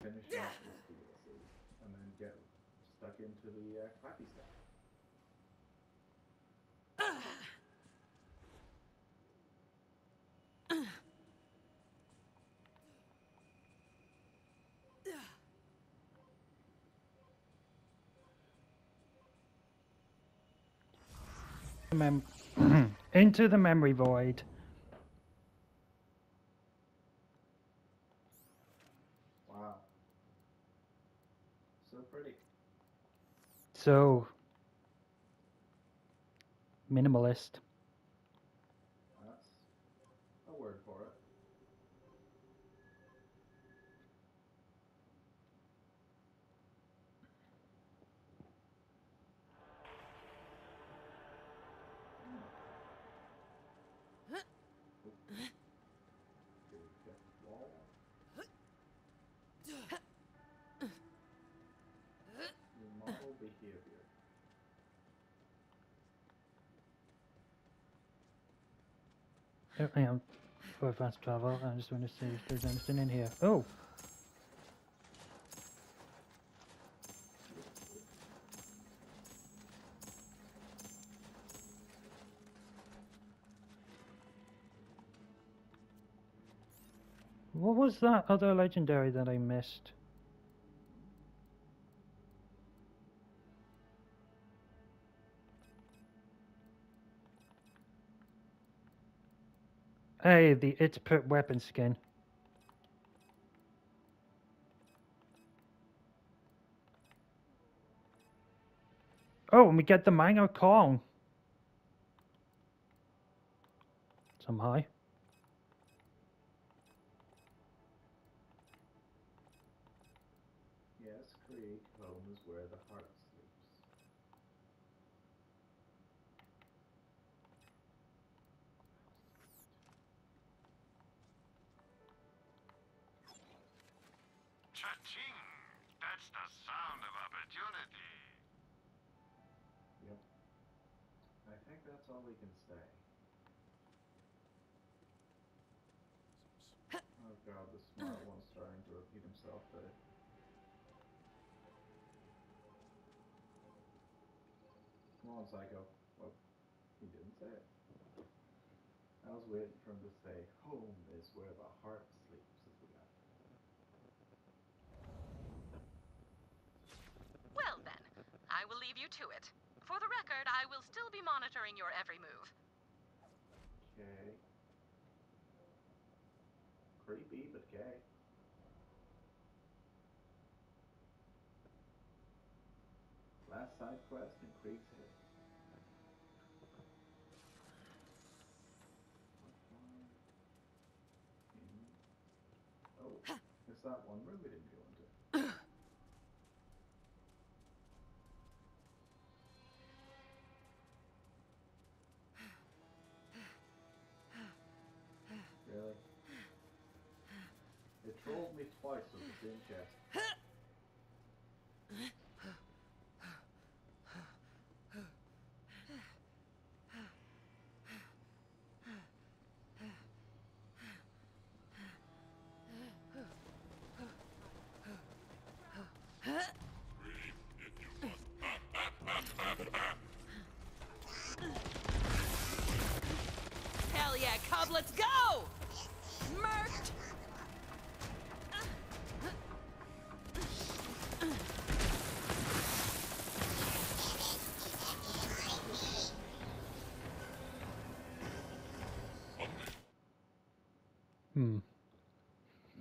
finish off this DLC and then get stuck into the crappy stuff. Into the memory void. Wow. So pretty. So minimalist. That's a word for it. Wall. Your model behavior. Hang on. For fast travel, I just want to see if there's anything in here. Oh! What was that other legendary that I missed? Hey, the It's Put weapon skin. Oh, and we get the Mango Kong. Somehow. Yes, Krieg, home is where the heart sleeps. Cha-ching! That's the sound of opportunity. Yep. I think that's all we can say. Oh god, the smart one's starting to repeat himself there. Come on, Psycho. Well, he didn't say it. I was waiting for him to say, home is where the heart sleeps as we got. Well then, I will leave you to it. For the record, I will still be monitoring your every move. Okay. Creepy, but okay. Last side quest in Krieg's Head. Oh, it's that one room we didn't go into. Really? It trolled me twice with the same chest. Hell yeah, Cub, let's go! Smirked!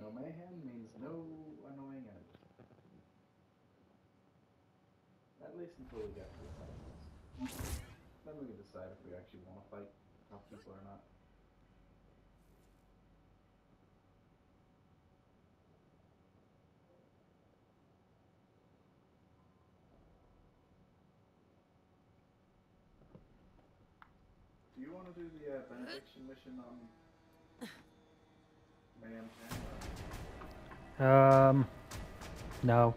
No mayhem means no annoying enemies. At least until we get to the side quest. Then we can decide if we actually want to fight tough people or not. Do you want to do the benediction mission on Mayhem 10? No.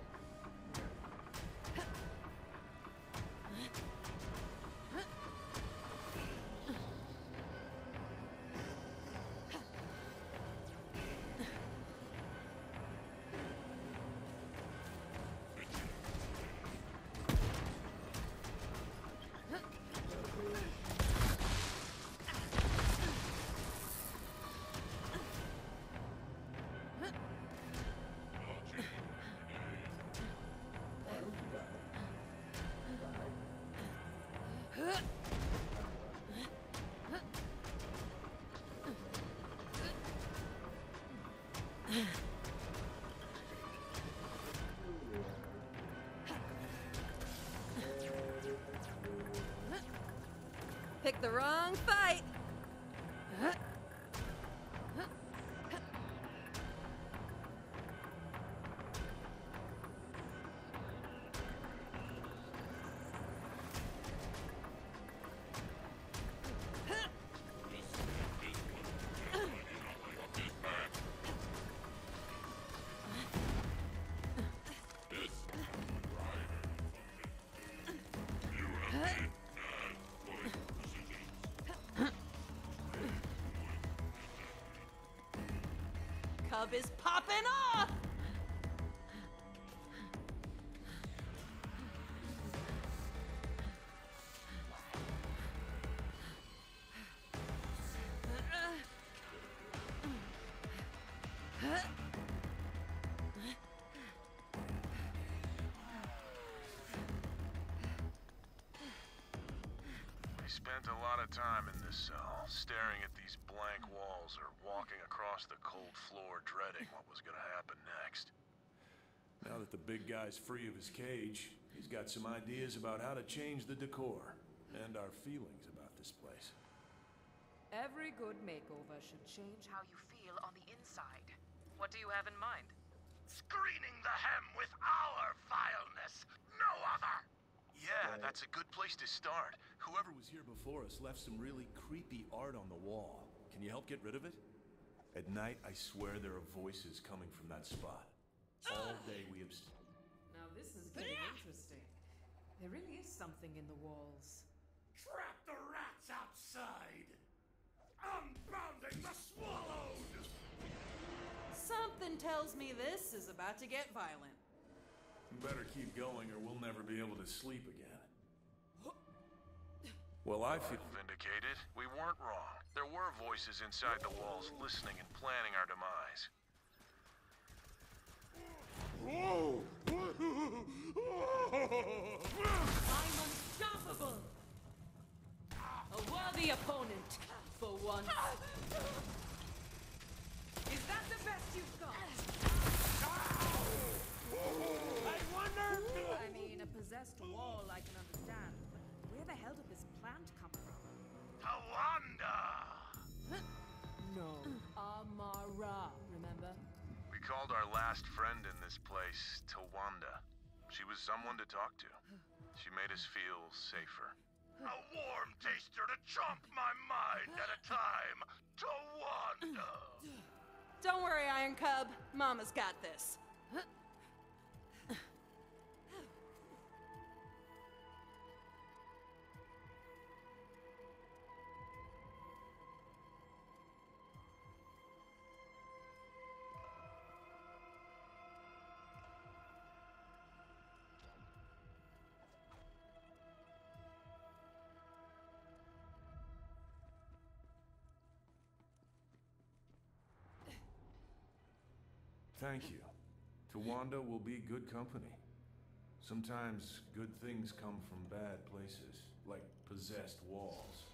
picked the wrong fight. Cub is popping off! We spent a lot of time in this cell, staring at these blank walls or walking across the cold floor, dreading what was gonna happen next. Now that the big guy's free of his cage, he's got some ideas about how to change the decor and our feelings about this place. Every good makeover should change How you feel on the inside. What do you have in mind? Screening the hem with our vileness, no other! Yeah, that's a good place to start. Whoever was here before us left some really creepy art on the wall. Can you help get rid of it? At night, I swear there are voices coming from that spot. All day we have... Now this is getting interesting. There really is something in the walls. Trap the rats outside! Unbounding the swallowed! Something tells me this is about to get violent. Better keep going or we'll never be able to sleep again. Well, I feel... Vindicated, we weren't wrong. There were voices inside the walls listening and planning our demise. I'm unstoppable! A worthy opponent, for once. Is that the best you've got? I mean, a possessed wall I can understand, but where the hell did this plant come from? Tawanda! No, Amara, remember? We called our last friend in this place Tawanda. She was someone to talk to. She made us feel safer. A warm taster to chomp my mind at a time. Tawanda! Don't worry, Iron Cub. Mama's got this. Thank you. Tawanda will be good company. Sometimes good things come from bad places, like possessed walls.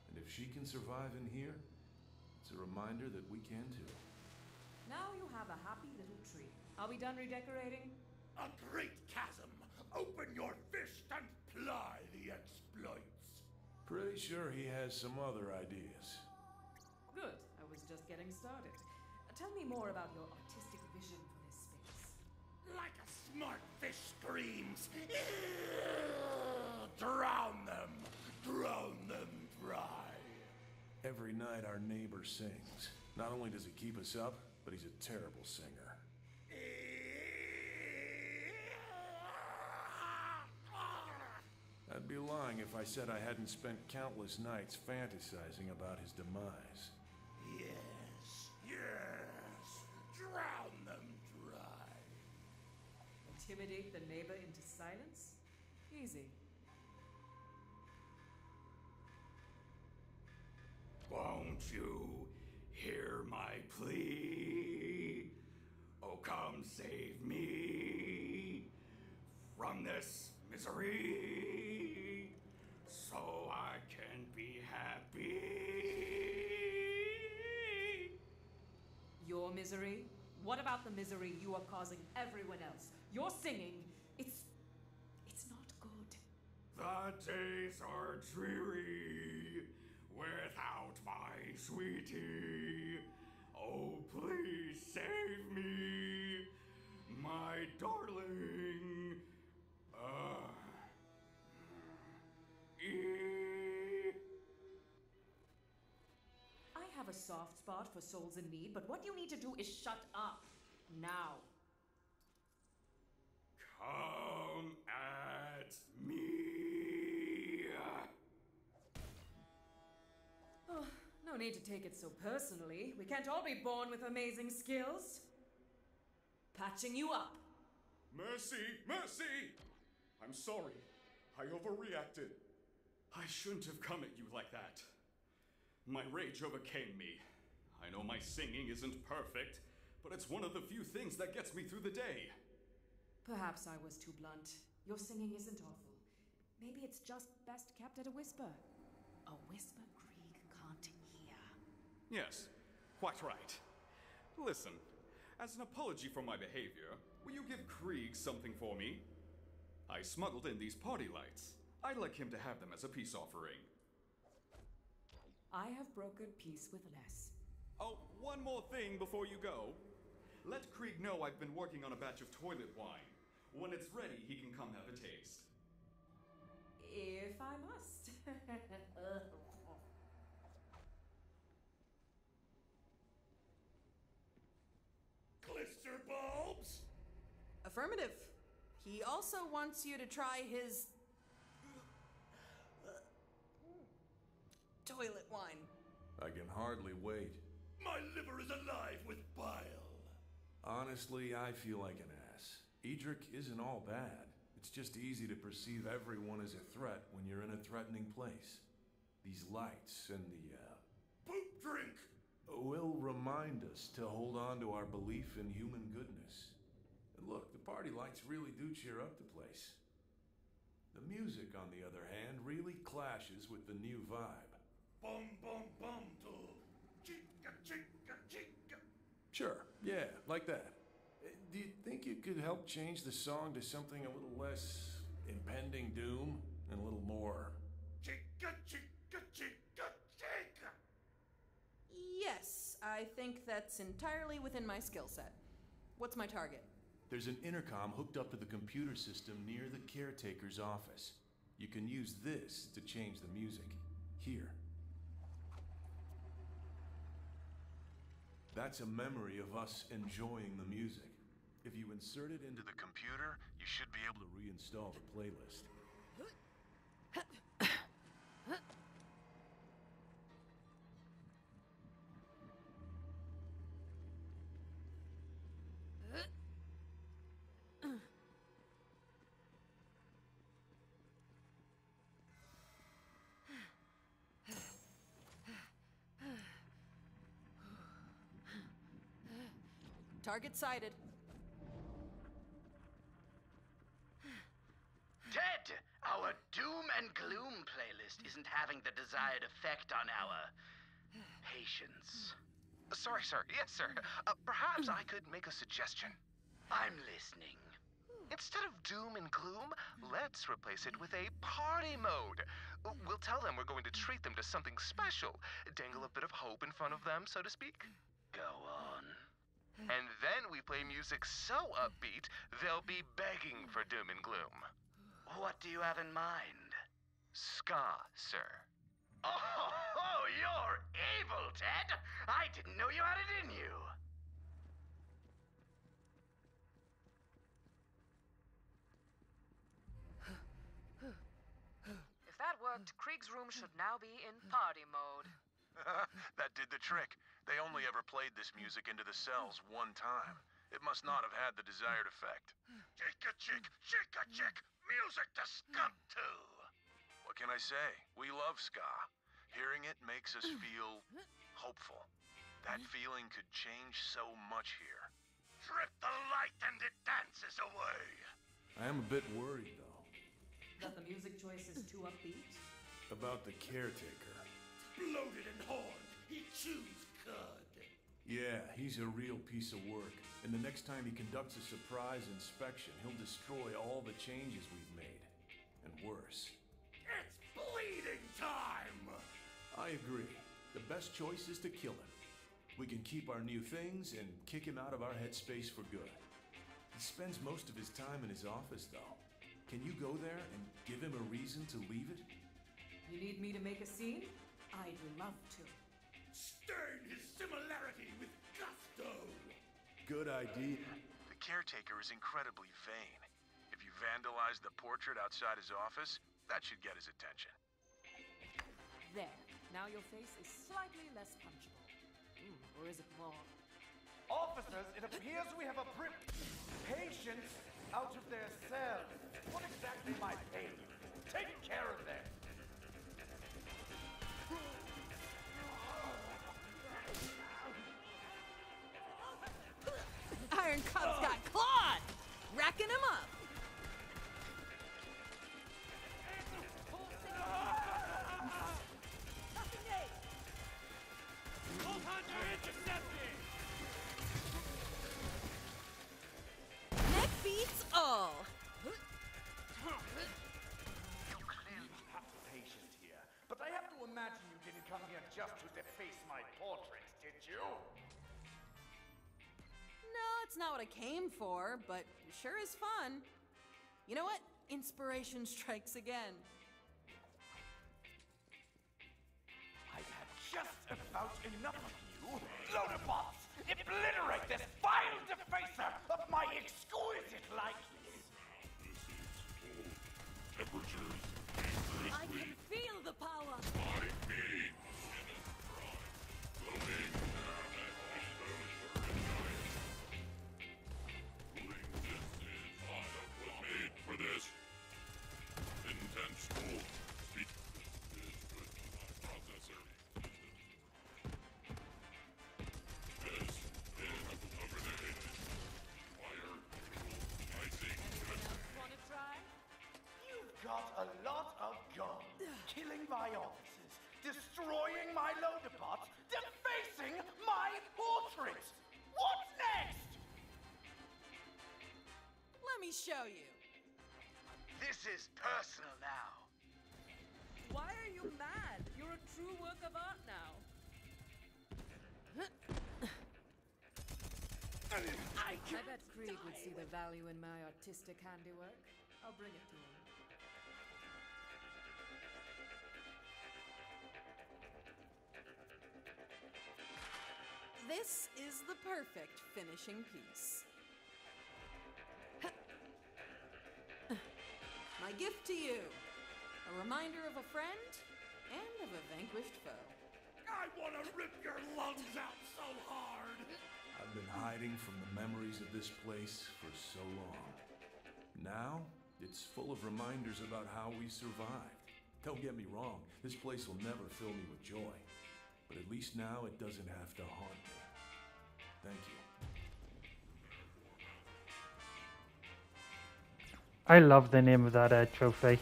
And if she can survive in here, it's a reminder that we can too. Now you have a happy little tree. Are we done redecorating? A great chasm! Open your fist and ply the exploits! Pretty sure he has some other ideas. Good. I was just getting started. Tell me more about your artistic vision for this space. Like a smart fish screams, drown them! Drown them dry! Every night our neighbor sings. Not only does he keep us up, but he's a terrible singer. I'd be lying if I said I hadn't spent countless nights fantasizing about his demise. Yes, yes, drown them dry. Intimidate the neighbor into silence? Easy. Won't you hear my plea? Oh, come save me from this misery, so I can be happy. Your misery? What about the misery you are causing everyone else? Your singing, it's not good. The days are dreary without my sweetie. Oh, please save me, my darling. I have a soft spot for souls in need, but what you need to do is shut up. Now. Come at me. Oh, no need to take it so personally. We can't all be born with amazing skills. Patching you up. Mercy! Mercy! I'm sorry. I overreacted. I shouldn't have come at you like that. My rage overcame me. I know my singing isn't perfect, but it's one of the few things that gets me through the day. Perhaps I was too blunt. Your singing isn't awful. Maybe it's just best kept at a whisper. A whisper Krieg can't hear. Yes, quite right. Listen, as an apology for my behavior, will you give Krieg something for me? I smuggled in these party lights. I'd like him to have them as a peace offering. I have brokered peace with less. Oh, one more thing before you go. Let Krieg know I've been working on a batch of toilet wine. When it's ready, he can come have a taste. If I must. Glister bulbs? Affirmative. He also wants you to try his toilet wine. I can hardly wait. My liver is alive with bile. Honestly, I feel like an ass. Edric isn't all bad. It's just easy to perceive everyone as a threat when you're in a threatening place. These lights and the, poop drink! will remind us to hold on to our belief in human goodness. And look, the party lights really do cheer up the place. The music, on the other hand, really clashes with the new vibe. Bum bum bum to chica chica chica. Sure, yeah, like that. Do you think you could help change the song to something a little less impending doom and a little more? Chica chica chica chica. Yes, I think that's entirely within my skill set. What's my target? There's an intercom hooked up to the computer system near the caretaker's office. You can use this to change the music. Here. That's a memory of us enjoying the music. If you insert it into the computer, you should be able to reinstall the playlist. Target sighted. Ted, our doom and gloom playlist isn't having the desired effect on our patience. Sorry, sir. Yes, sir. Perhaps I could make a suggestion. I'm listening. Instead of doom and gloom, let's replace it with a party mode. We'll tell them we're going to treat them to something special. Dangle a bit of hope in front of them, so to speak. Go on. And then we play music so upbeat, they'll be begging for doom and gloom. What do you have in mind? Ska, sir. Oh, you're evil, Ted! I didn't know you had it in you! If that worked, Krieg's room should now be in party mode. That did the trick. They only ever played this music into the cells one time. It must not have had the desired effect. Chica chick, music to skunk to! What can I say? We love ska. Hearing it makes us feel hopeful. That feeling could change so much here. Trip the light and it dances away! I am a bit worried, though. That the music choice is too upbeat? About the caretaker. Bloated and horned, he chews cud. Yeah, he's a real piece of work. And the next time he conducts a surprise inspection, he'll destroy all the changes we've made. And worse, It's bleeding time! I agree. The best choice is to kill him. We can keep our new things and kick him out of our headspace for good. He spends most of his time in his office, though. Can you go there and give him a reason to leave it? You need me to make a scene? I'd love to. Stain his similarity with gusto! Good idea. The caretaker is incredibly vain. If you vandalize the portrait outside his office, that should get his attention. There. Now your face is slightly less punchable. Or is it more? Officers, it appears we have a patients out of their cells. What exactly am I paying you? Take care of them. Iron Cub's got claws! Racking him up! Neck beats all! You clearly have a patient here, but I have to imagine you didn't come here just to deface my portrait, did you? No, it's not what I came for, but it sure is fun. You know what? Inspiration strikes again. I've had just about enough of you. Loaderbots, obliterate this vile defacer of my exquisite likeness. I can feel the power! Got a lot of guns, killing my officers, destroying my loaderbots, defacing my portrait. What's next? Let me show you. This is personal now. Why are you mad? You're a true work of art now. I bet Krieg would see the value in my artistic handiwork. I'll bring it to him. This is the perfect finishing piece. My gift to you. A reminder of a friend and of a vanquished foe. I want to rip your lungs out so hard! I've been hiding from the memories of this place for so long. Now, it's full of reminders about how we survived. Don't get me wrong, this place will never fill me with joy. But at least now it doesn't have to haunt me. Thank you. I love the name of that trophy.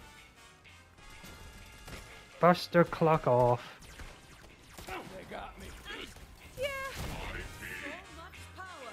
Buster Clock Off. They got me. Yeah. So much power.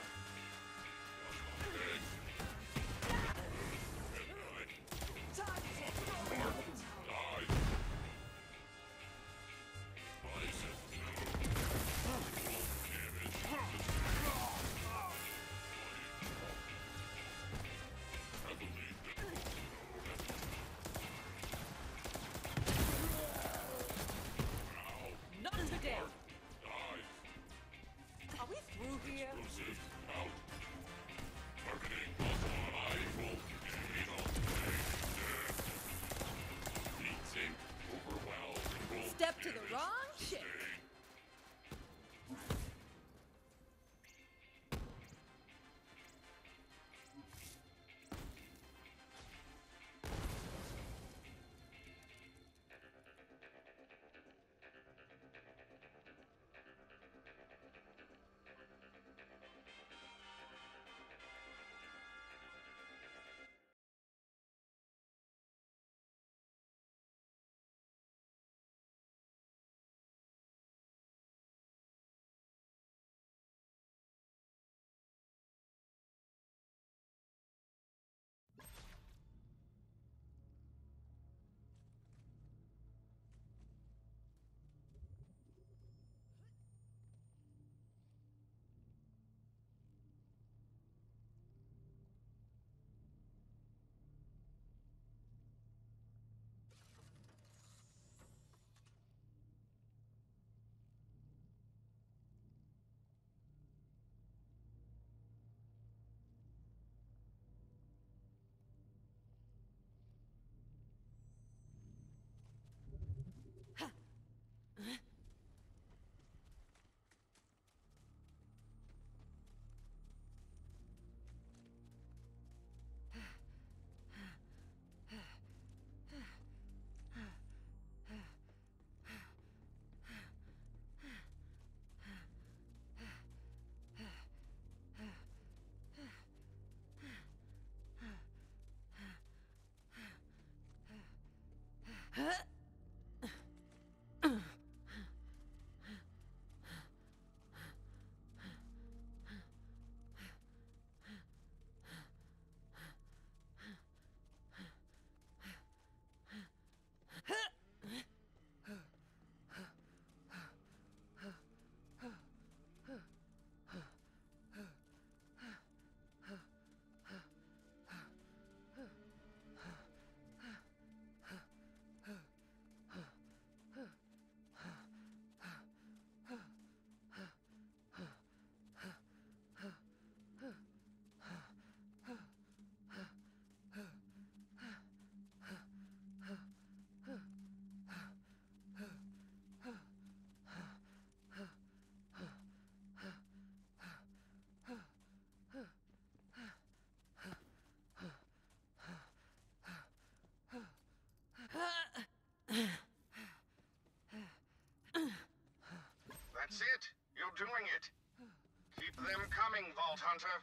morning, Vault Hunter.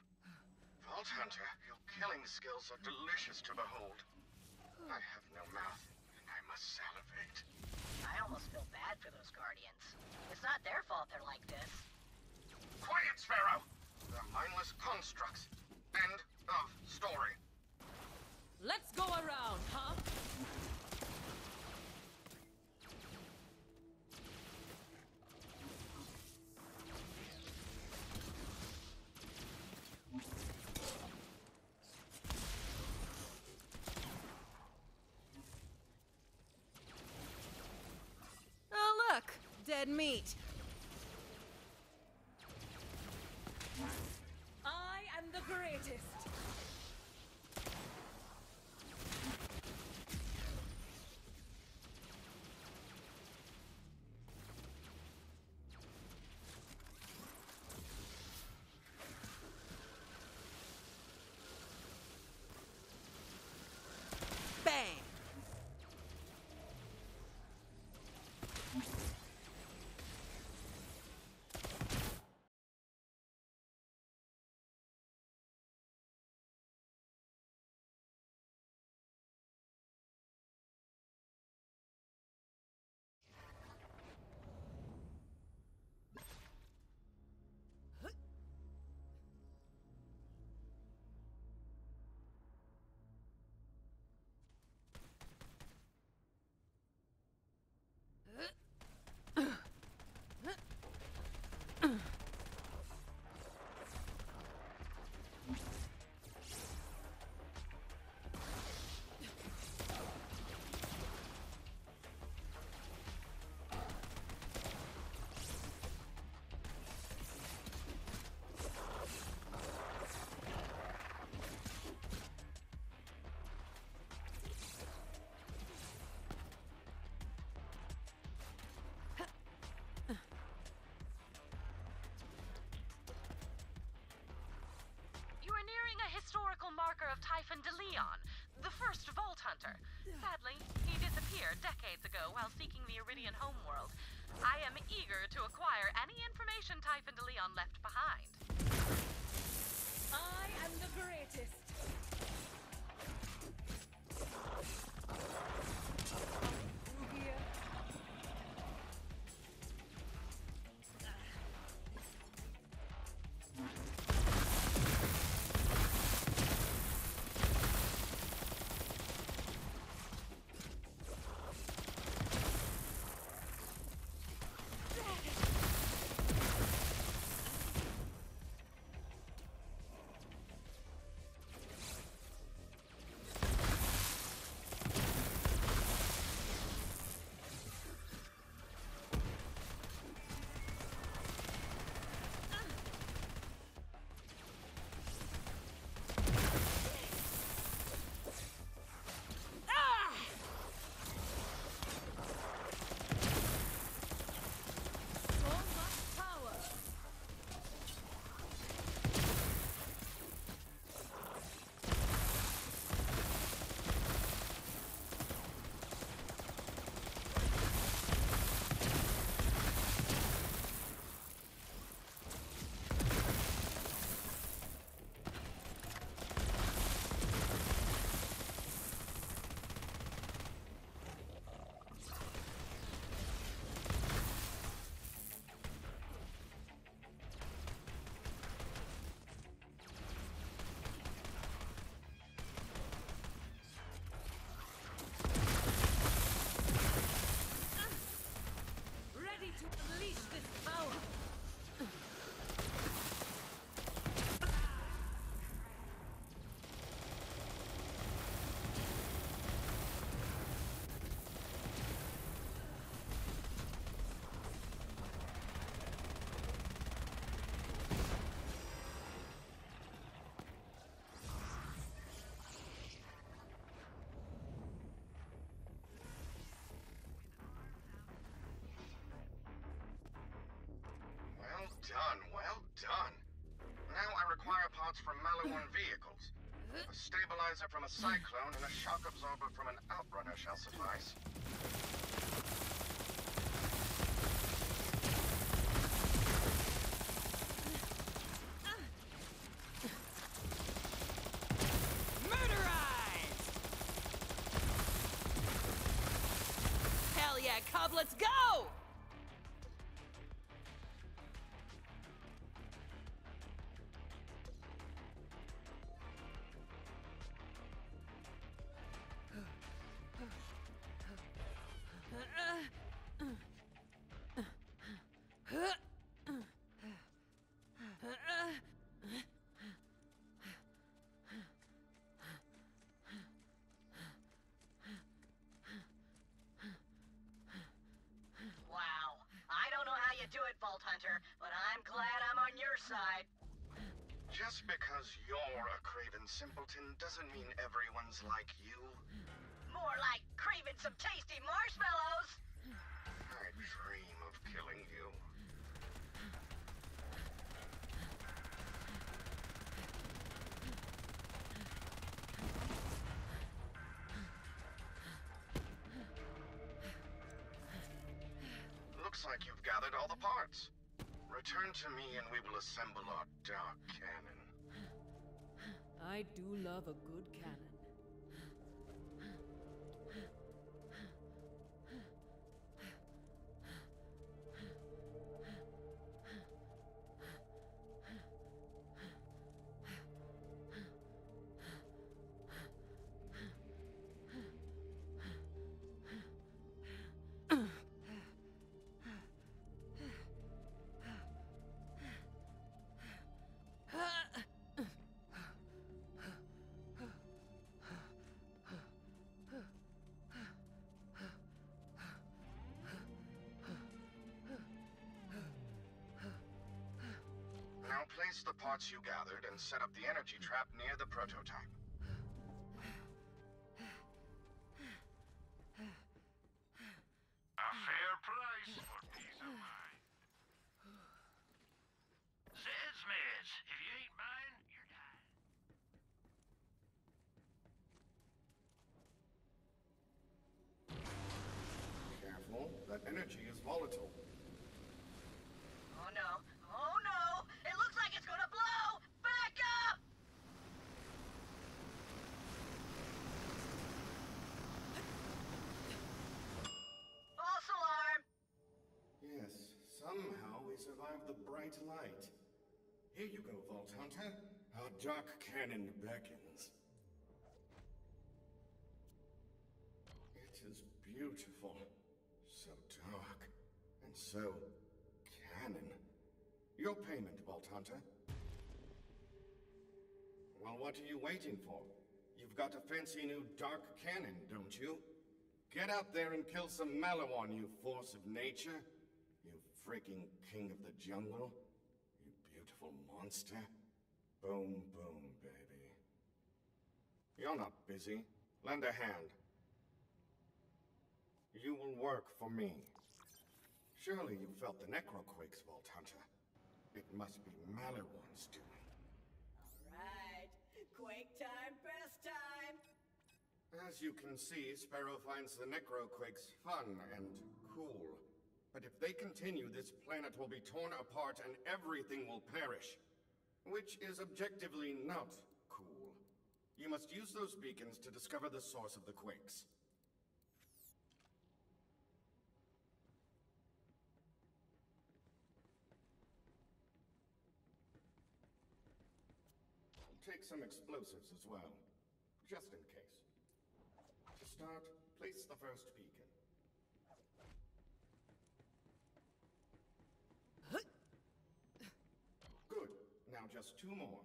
Vault Hunter, your killing skills are delicious to behold. I have no mouth, and I must salivate. I almost feel bad for those Guardians. It's not their fault they're like this. Quiet, Sparrow! They're mindless constructs. End of story. Let's go around, huh? Oh, look! Dead meat. I am the greatest! Bang! Historical marker of Typhon de Leon, the first Vault Hunter. Sadly, he disappeared decades ago while seeking the Iridian homeworld. I am eager to acquire any information Typhon de Leon left behind. I am the greatest! Rugia. Well done. Now I require parts from Maliwan vehicles. A stabilizer from a cyclone and a shock absorber from an outrunner shall suffice. Cobb, let's go! Wow. I don't know how you do it, Vault Hunter, but I'm glad I'm on your side. Just because you're a craven simpleton doesn't mean everyone's like you. More like craving some tasty marshmallows. I dream of killing you. Looks like you've gathered all the parts. Return to me and we will assemble our dark cannon. I do love a good cannon. Now place the parts you gathered and set up the energy trap near the prototype. A fair price for peace of mind. Says Miz, if you ain't mine, you're dying. Careful, that energy is volatile. Oh no. Oh no! It looks like it's gonna blow! Back up! False alarm! Yes, somehow we survived the bright light. Here you go, Vault Hunter. Our dark cannon beckons. It is beautiful. So dark. And so cannon. Your payment, Vault Hunter. Well, what are you waiting for? You've got a fancy new dark cannon, don't you? Get out there and kill some Maliwan, you force of nature. You freaking king of the jungle. You beautiful monster. Boom, boom, baby. You're not busy. Lend a hand. You will work for me. Surely you felt the necroquakes, Vault Hunter. It must be Maliwan's doing. Right. Quake time, best time! As you can see, Sparrow finds the necroquakes fun and cool. But if they continue, this planet will be torn apart and everything will perish. Which is objectively not cool. You must use those beacons to discover the source of the quakes. Take some explosives as well, just in case. To start, place the first beacon. Good. Now just two more.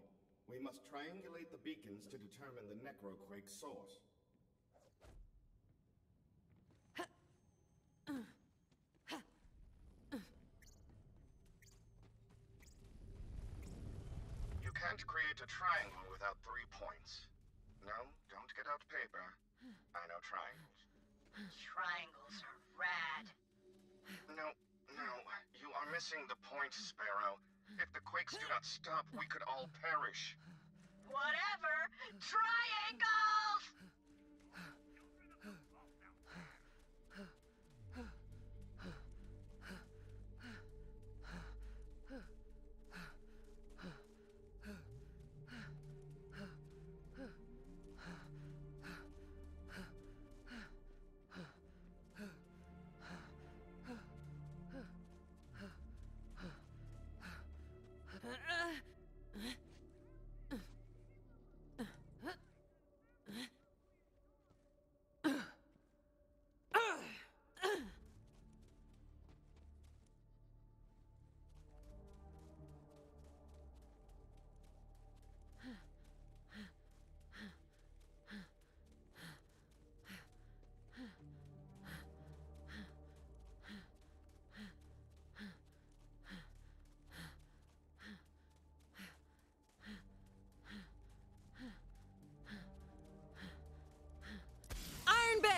We must triangulate the beacons to determine the necroquake source. You can't create a triangle without 3 points. No, don't get out paper. I know triangles. Triangles are rad. No, you are missing the point, Sparrow. If the quakes do not stop, we could all perish. Whatever! Triangles!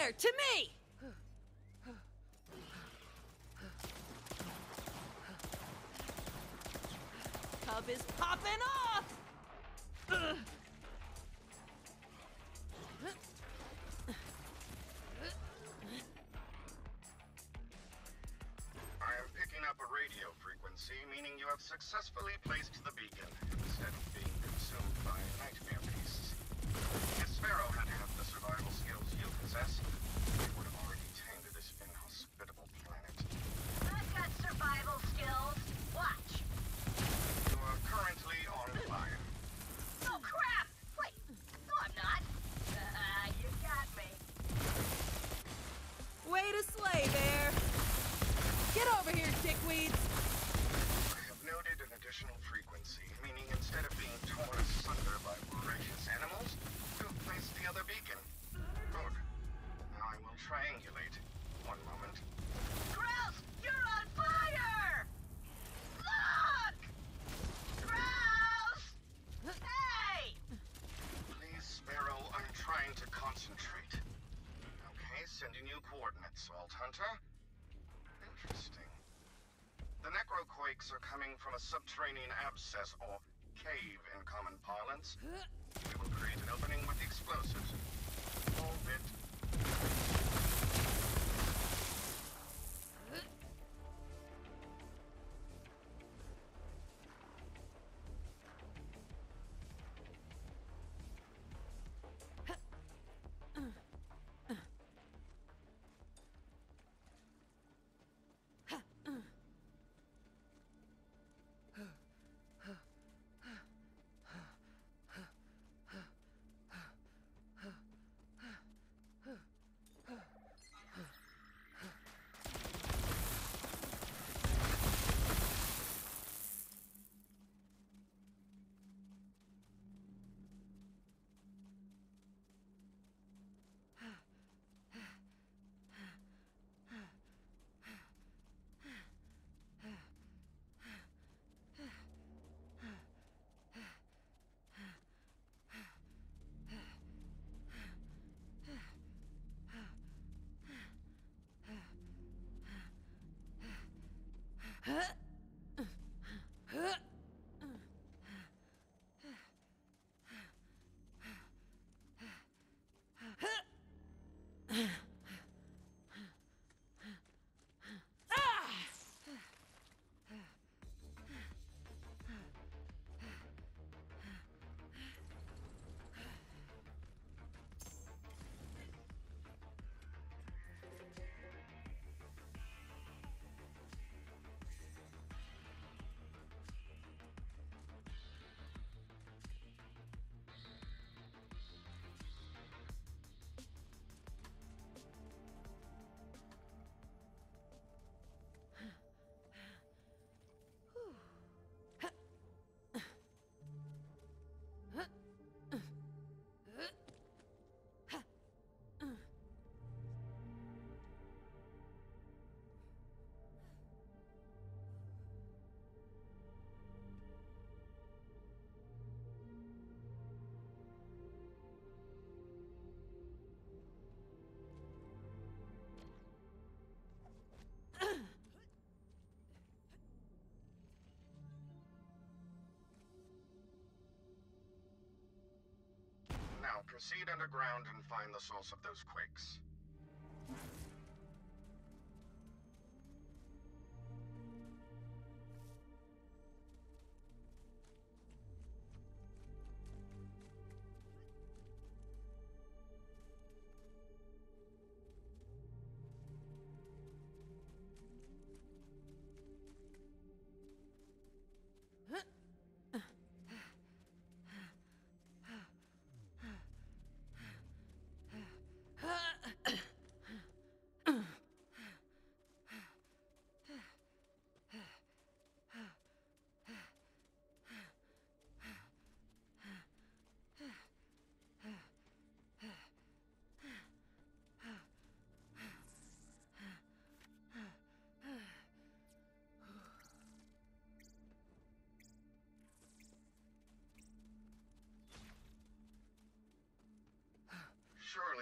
there, to me! Cub is popping off! I am picking up a radio frequency, meaning you have successfully placed the beacon instead of being consumed by nightmare beasts. If Sparrow had had the survival skills you possess, it would have already tamed this inhospitable planet. I've got survival skills. Watch. You are currently on fire. Oh, crap! Wait. No, I'm not. You got me. Way to slay, Bear! Get over here, dickweeds! I have noted an additional frequency, meaning instead of being torn asunder by voracious animals, you have placed the other beacon. Good. Now I will triangulate. One moment. Grouse, you're on fire! Look! Grouse! Hey! Please, Sparrow, I'm trying to concentrate. Okay, sending you coordinates, Salt Hunter. Interesting. The necroquakes are coming from a subterranean abscess, or cave in common parlance. We will create an opening with the explosives. Hold it. Now proceed underground and find the source of those quakes.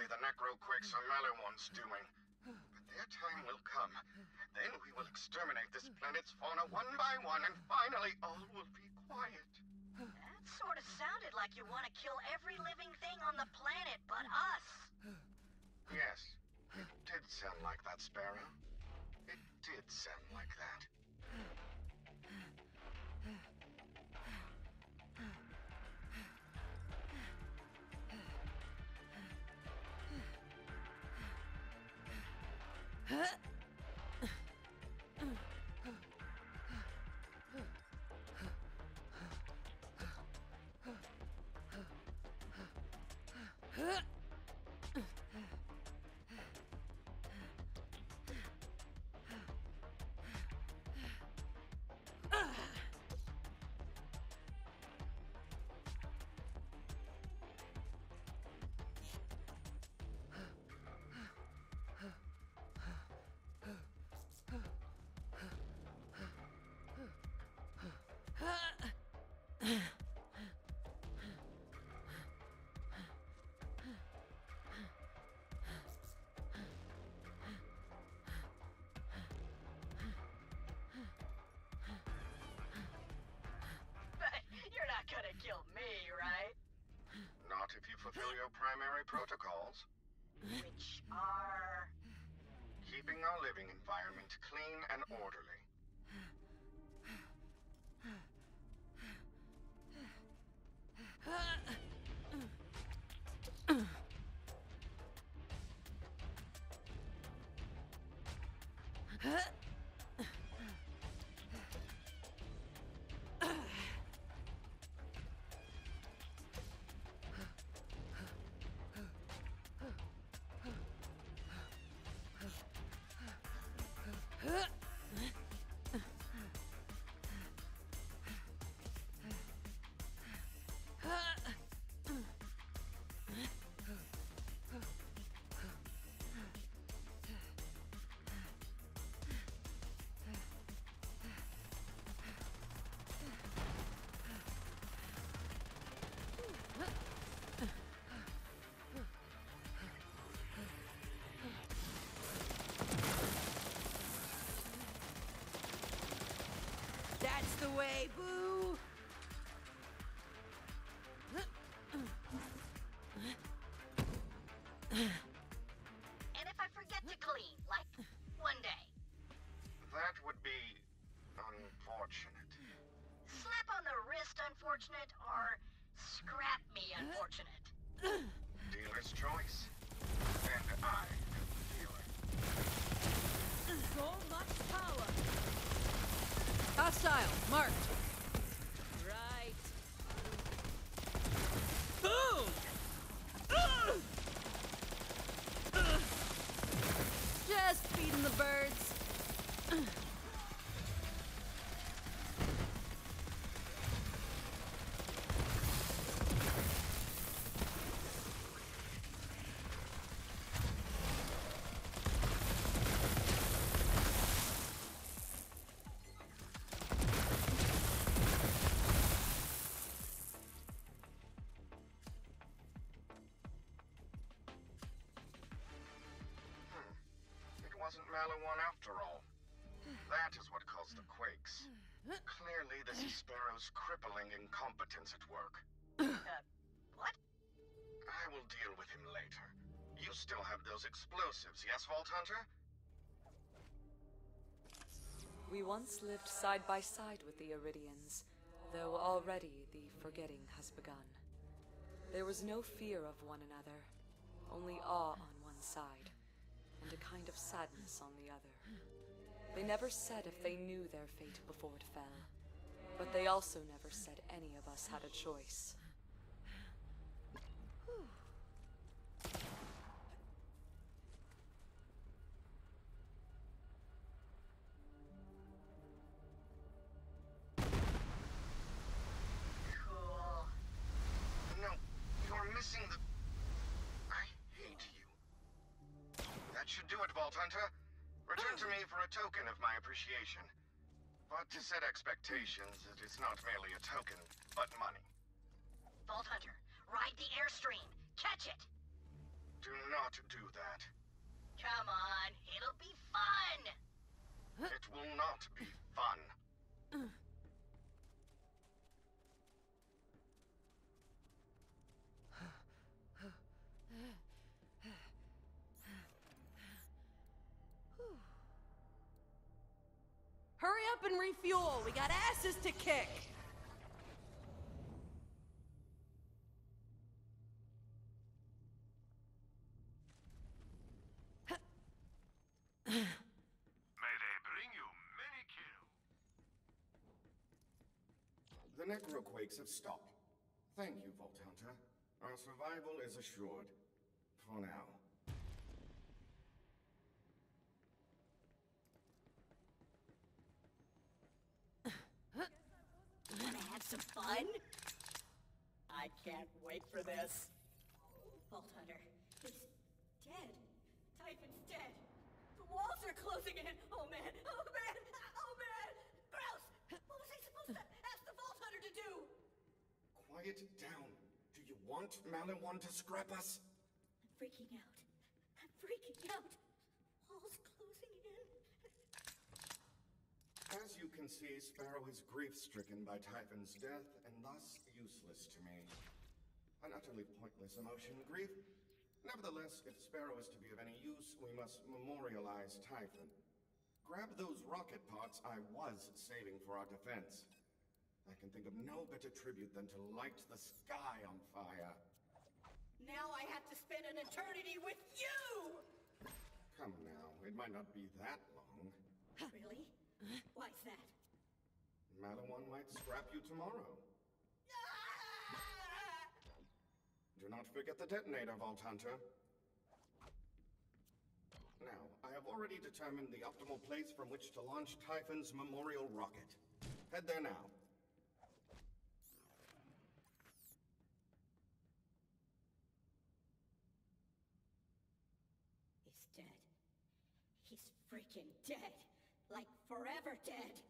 Clearly the Necroquakes are Maliwan's doing. But their time will come. Then we will exterminate this planet's fauna one by one, and finally all will be quiet. That sort of sounded like you want to kill every living thing on the planet but us. Yes, it did sound like that, Sparrow. It did sound like that. You're not gonna kill me, right? Not if you fulfill your primary protocols. Which are... Keeping our living environment clean and orderly. That's the way, boo! And if I forget to clean, like, one day? That would be unfortunate. Slap on the wrist unfortunate, or scrap me unfortunate? Dealer's choice. And I am the dealer. So much power! Hostile, marked. Right. Boom! Just feeding the birds. It wasn't Maliwan after all. That is what caused the quakes. Clearly, this is Sparrow's crippling incompetence at work. What? I will deal with him later. You still have those explosives, yes, Vault Hunter? We once lived side by side with the Iridians, though already the forgetting has begun. There was no fear of one another, only awe on one side, and a kind of sadness on the other. They never said if they knew their fate before it fell, but they also never said any of us had a choice. Cool. No, you're missing the... I hate you. That should do it, Vault Hunter. Return to me for a token of my appreciation. But to set expectations, it is not merely a token, but money. Vault Hunter, ride the airstream. Catch it. Do not do that. Come on, it'll be fun! It will not be fun. Hurry up and refuel. We got asses to kick. May they bring you many kills. The Necroquakes have stopped. Thank you, Vault Hunter. Our survival is assured. For now. Wanna have some fun? I can't wait for this. Vault Hunter is dead. Typhon's dead. The walls are closing in. Oh man, oh man, oh man! Grouse! What was I supposed to ask the Vault Hunter to do? Quiet down. Do you want Maliwan to scrap us? I'm freaking out. I'm freaking out. Walls closing in. As you can see, Sparrow is grief-stricken by Typhon's death, and thus useless to me. An utterly pointless emotion, grief. Nevertheless, if Sparrow is to be of any use, we must memorialize Typhon. Grab those rocket pods I was saving for our defense. I can think of no better tribute than to light the sky on fire. Now I have to spend an eternity with you! Come now, it might not be that long. Really? Why's that? Maliwan might scrap you tomorrow. Do not forget the detonator, Vault Hunter. Now, I have already determined the optimal place from which to launch Typhon's memorial rocket. Head there now. He's dead. He's freaking dead. Like forever dead.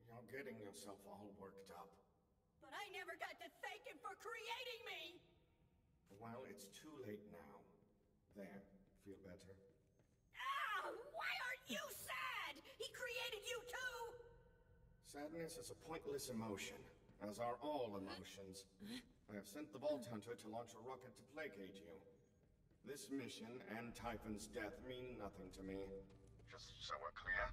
You're getting yourself all worked up. But I never got to thank him for creating me! Well, it's too late now. There, feel better? Ah! Why aren't you sad? He created you too! Sadness is a pointless emotion, as are all emotions. I have sent the Vault Hunter to launch a rocket to placate you. This mission and Typhon's death mean nothing to me. Just so we're clear.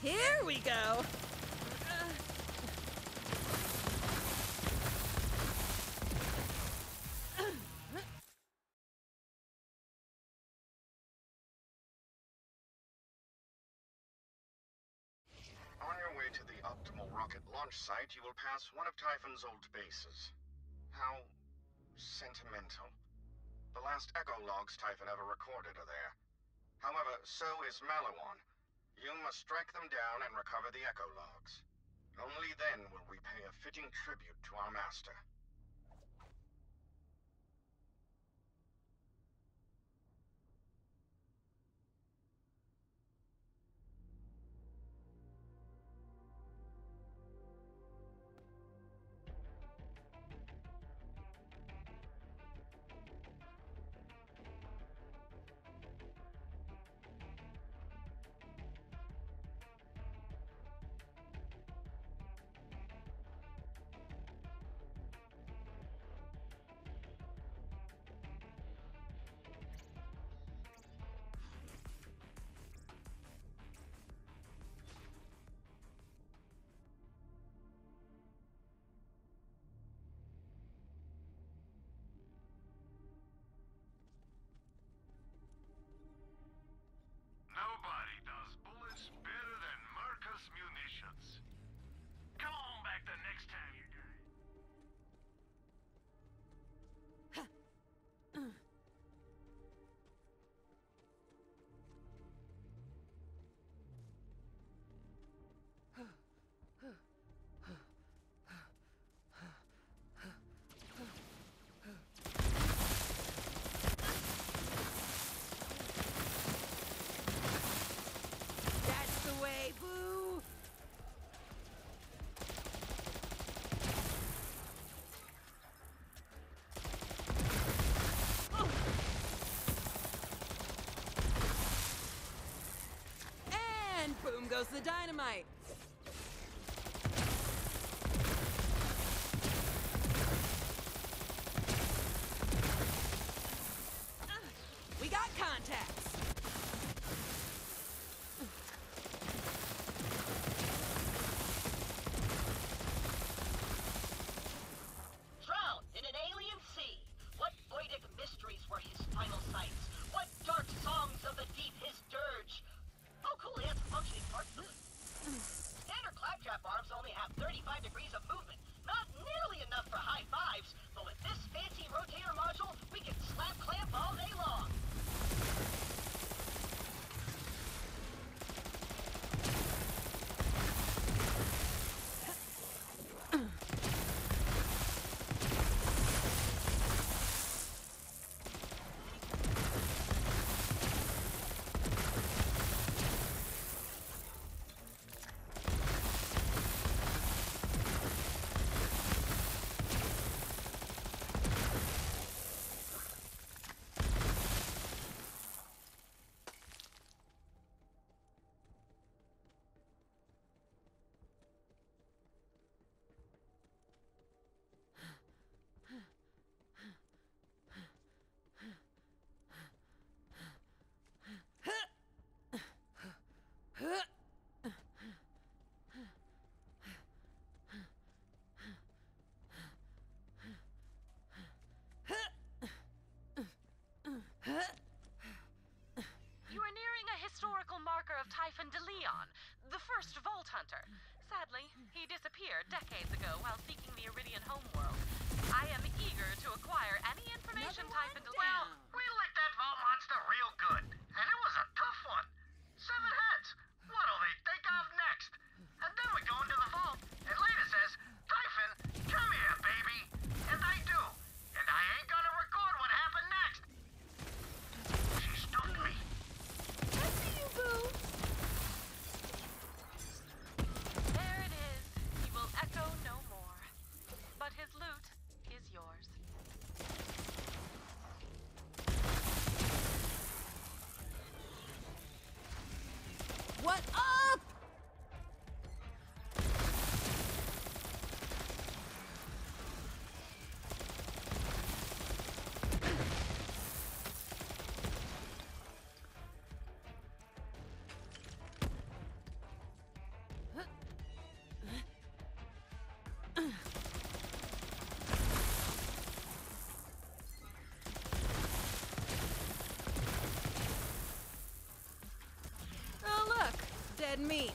Here we go. rocket launch site, you will pass one of Typhon's old bases. How sentimental. The last echo logs Typhon ever recorded are there. However, so is Maliwan. You must strike them down and recover the echo logs. Only then will we pay a fitting tribute to our master. Nobody does bullets better than Marcus Munitions. Come on back the next time you do. That's the way, boo! And boom goes the dynamite. We got contacts. Drowned in an alien sea. What voidic mysteries were his final sights? What dark songs of the deep his dirge? Oh, cool, he has functioning parts of it. Standard claptrap arms only have 35 degrees of movement. Not nearly enough for high fives, but with this fancy rotator module, we can slap clamp all day long. You are nearing a historical marker of Typhon DeLeon, the first Vault Hunter. Sadly, he disappeared decades ago while seeking the Iridian homeworld. I am eager to acquire any information Typhon DeLeon... Well, we licked that vault monster real good, and it was a tough one. 7 heads. What'll they think of next? And then we go into the vault, and Leda says, Typhon, come here, baby. And I do. And I ain't gonna record what happened next. She stumped me. I see you, boo! There it is. He will echo no more. But his loot is yours. What up? Oh, look! Dead meat.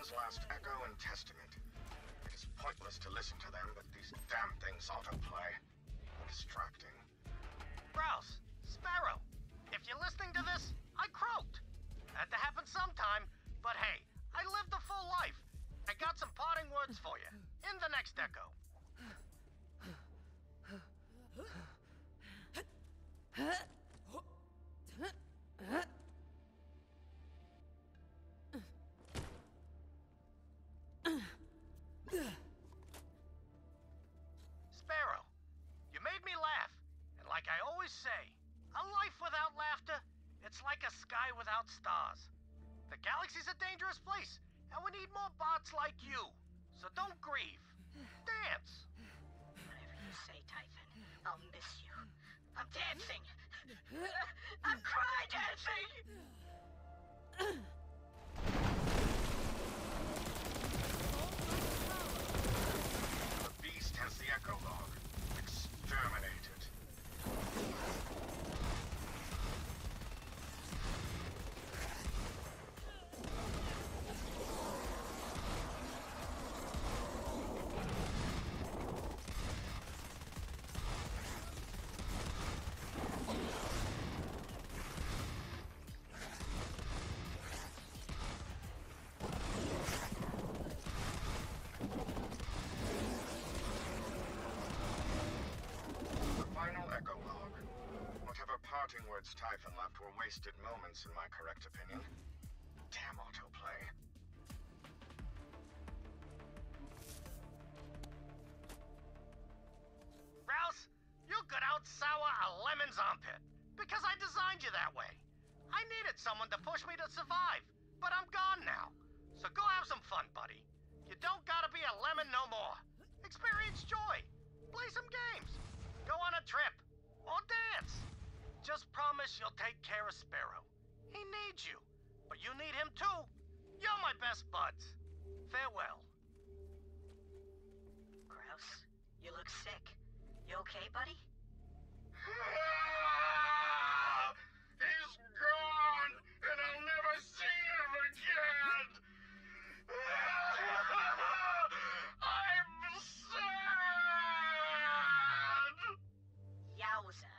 Wanda's last echo and testament. It is pointless to listen to them, but these damn things autoplay. Distracting. Grouse, Sparrow, if you're listening to this, I croaked. Had to happen sometime, but hey, I lived a full life. I got some parting words for you, in the next echo. Sparrow, you made me laugh, and like I always say, a life without laughter, it's like a sky without stars. The galaxy's a dangerous place, and we need more bots like you. So don't grieve. Dance. Whatever you say, Typhon, I'll miss you. I'm dancing. I'm cry dancing. The beast has the echo log. Exterminated. Parting words Typhon left were wasted moments in my correct opinion. Damn autoplay. Rouse, you could outsour a lemon's armpit, because I designed you that way. I needed someone to push me to survive, but I'm gone now. So go have some fun, buddy. You don't gotta be a lemon no more. Experience joy. Play some games. Go on a trip. Or dance. Just promise you'll take care of Sparrow. He needs you, but you need him too. You're my best buds. Farewell. Grouse, you look sick. You okay, buddy? He's gone, and I'll never see him again. I'm sad. Yowza.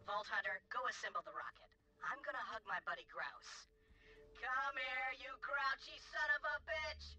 Vault Hunter, go assemble the rocket. I'm gonna hug my buddy Grouse. Come here, you grouchy son of a bitch!